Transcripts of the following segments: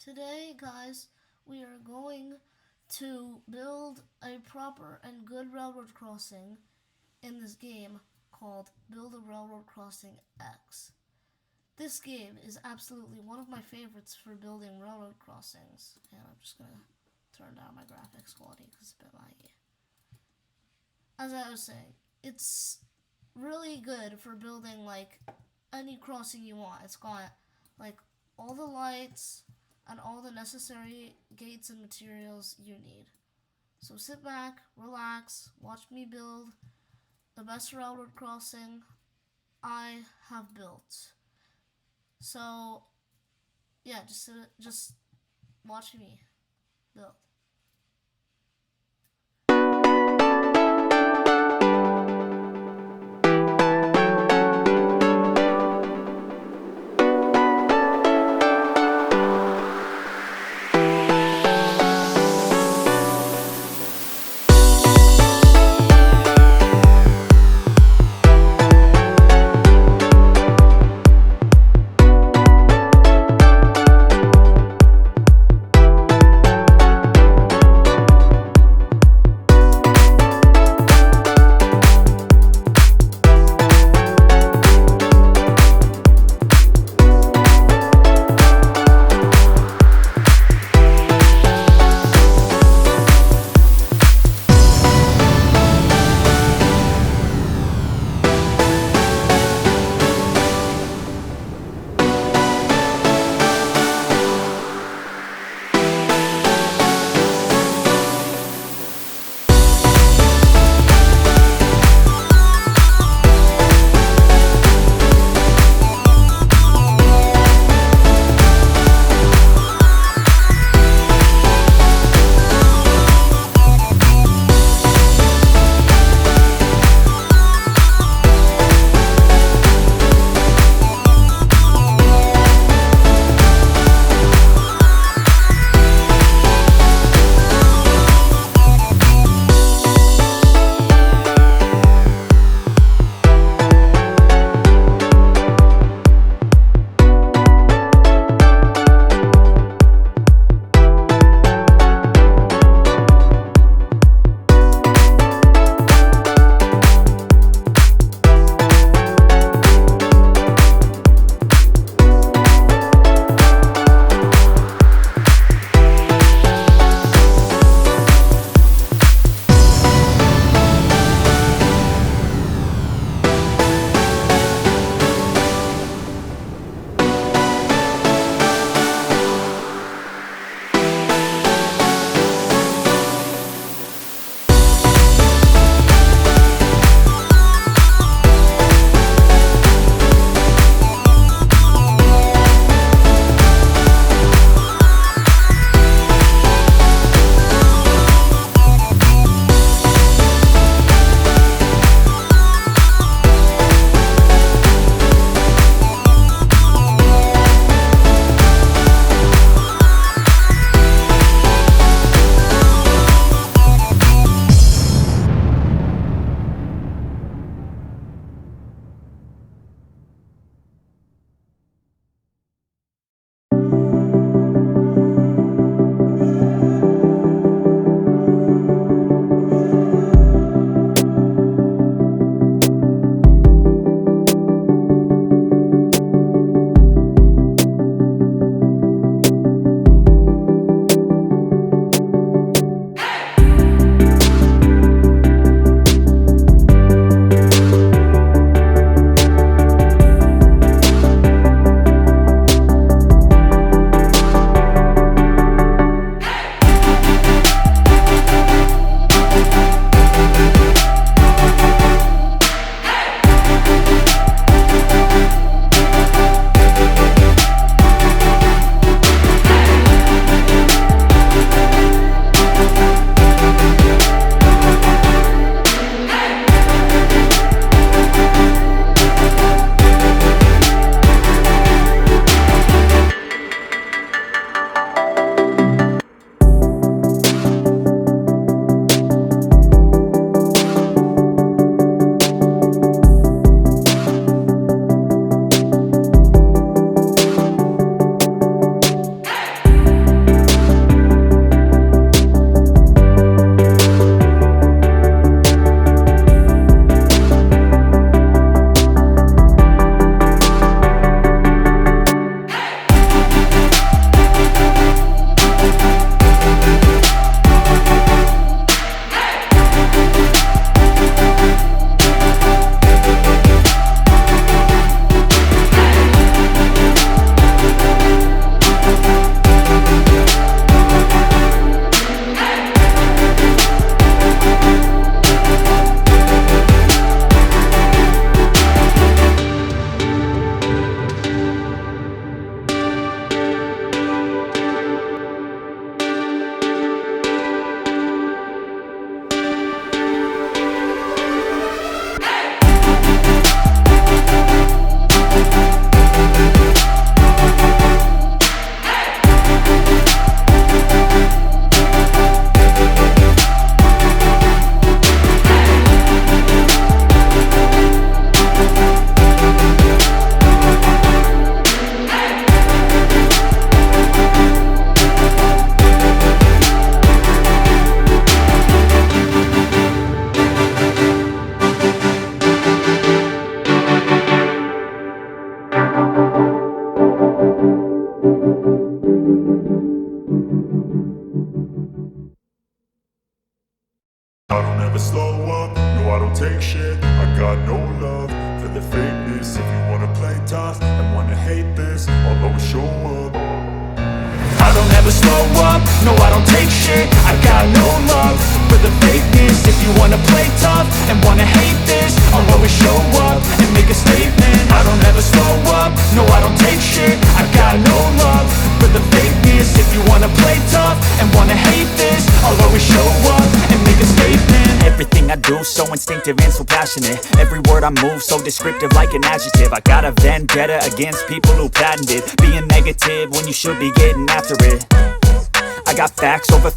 Today, guys, we are going to build a proper and good railroad crossing in this game called Build a Railroad Crossing X. This game is absolutely one of my favorites for building railroad crossings. And I'm just going to turn down my graphics quality because it's a bit laggy. As I was saying, it's really good for building like any crossing you want. It's got like all the lights and all the necessary gates and materials you need. So sit back, relax, watch me build the best railroad crossing I have built. So yeah, just watch me build. never slow up, no I don't take shit. I got no love for the fakeness. If you wanna play tough and wanna hate this, I'll always show up and make a statement. I don't ever slow up, no I don't take shit. I got no love for the fakeness. If you wanna play tough and wanna hate this, I'll always show up and make a statement. Everything I do so instinctive and so passionate. Every word I move so descriptive like an adjective. I got a vendetta against people who patented being negative when you should be getting after it. I got facts over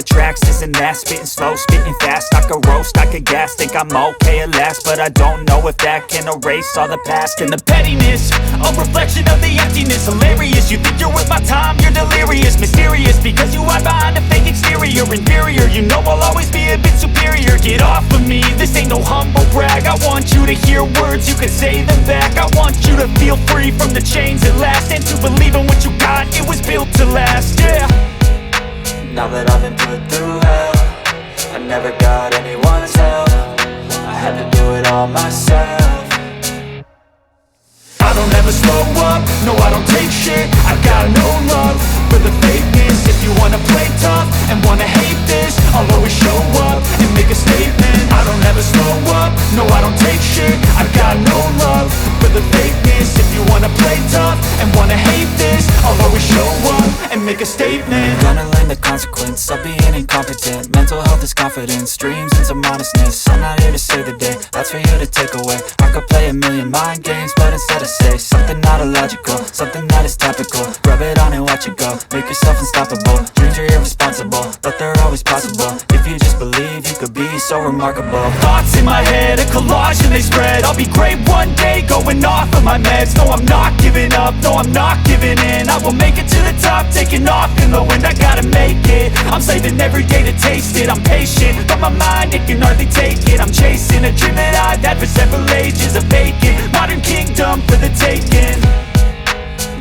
tracks, this and that. Spitting slow, spitting fast, I could roast, I could gas. Think I'm okay at last, but I don't know if that can erase all the past. And the pettiness, a reflection of the emptiness. Hilarious, you think you're worth my time, you're delirious. Mysterious, because you hide behind a fake exterior. Inferior, you know I'll always be a bit superior. Get off of me, this ain't no humble brag. I want you to hear words, you can say them back. I want you to feel free from the chains at last, and to believe in what you got, it was built to last, yeah. Now that I've been put through hell, I never got anyone's help. I had to do it all myself. I don't ever slow up, no I don't take shit. I got no love for the fakeness. If you wanna play tough and wanna hate this, I'll always show up and make a statement. I don't ever slow up, no I don't take shit. I got no love for the fakeness. If you wanna play tough and wanna hate this, I'll always show up and make a statement. Gonna learn the consequence of being incompetent. Mental health is confidence, dreams into modestness. I'm not here to save the day, that's for you to take away. I could play a million mind games, but instead I say something not illogical, something that is topical. Rub it on and watch it go, make yourself unstoppable. Dreams are irresponsible, but they're always possible. If you just believe, you could be so remarkable. Thoughts in my head, a collage and they spread. I'll be great one day, going off of my meds. No, I'm not giving up, no, I'm not giving in. I will make it to the top, taking off in the wind. I gotta make it, I'm saving every day to taste it. I'm patient, but my mind, it can hardly take it. I'm chasing a dream that I've had for several ages. A vacant, modern kingdom for the taking.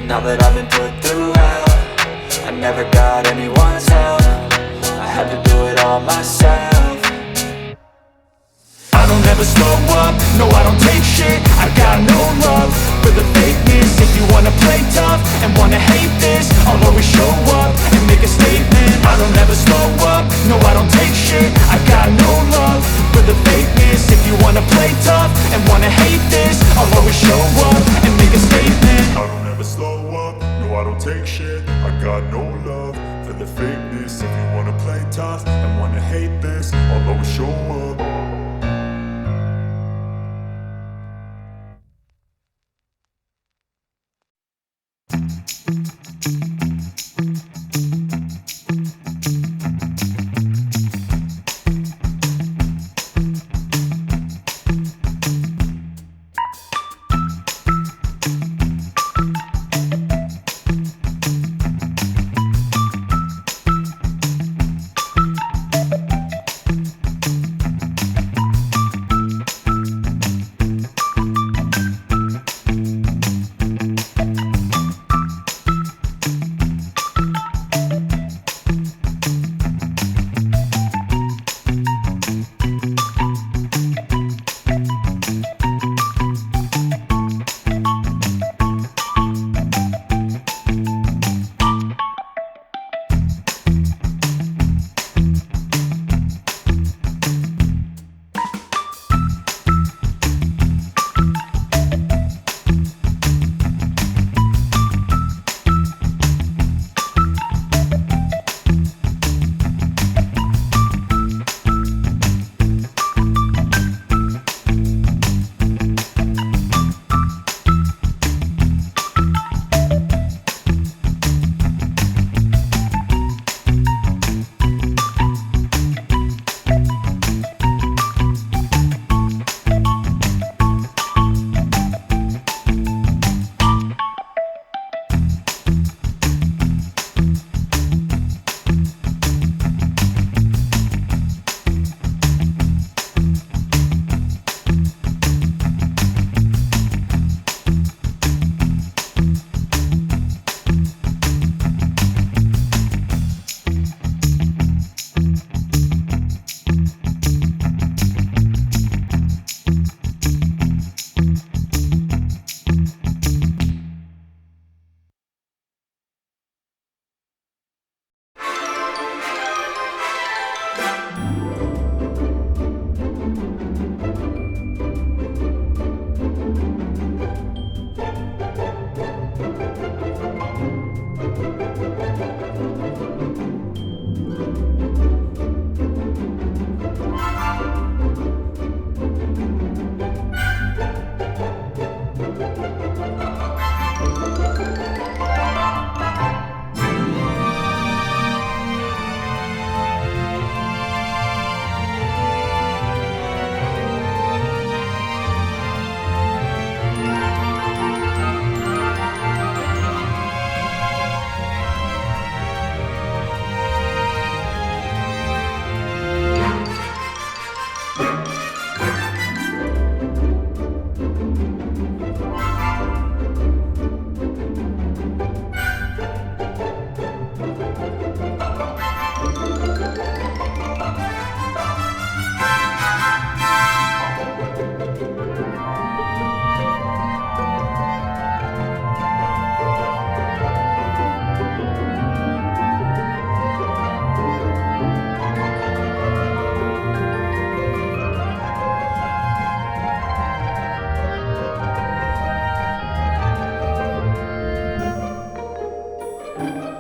Now that I've been put through hell, I never got anyone's help. I had to do it all myself. I don't ever slow up, no I don't take shit. I got no love for the fakeness. If you wanna play tough and wanna hate this, I'll always show up and make a statement. I don't ever slow up, no I don't take shit. I got no love for the fakeness. If you wanna play tough and wanna hate this, I'll always show up and make a statement. I don't ever slow up, no I don't take shit. I got no love for the fakeness. If you wanna play tough and wanna hate this, I'll always show up. Bye.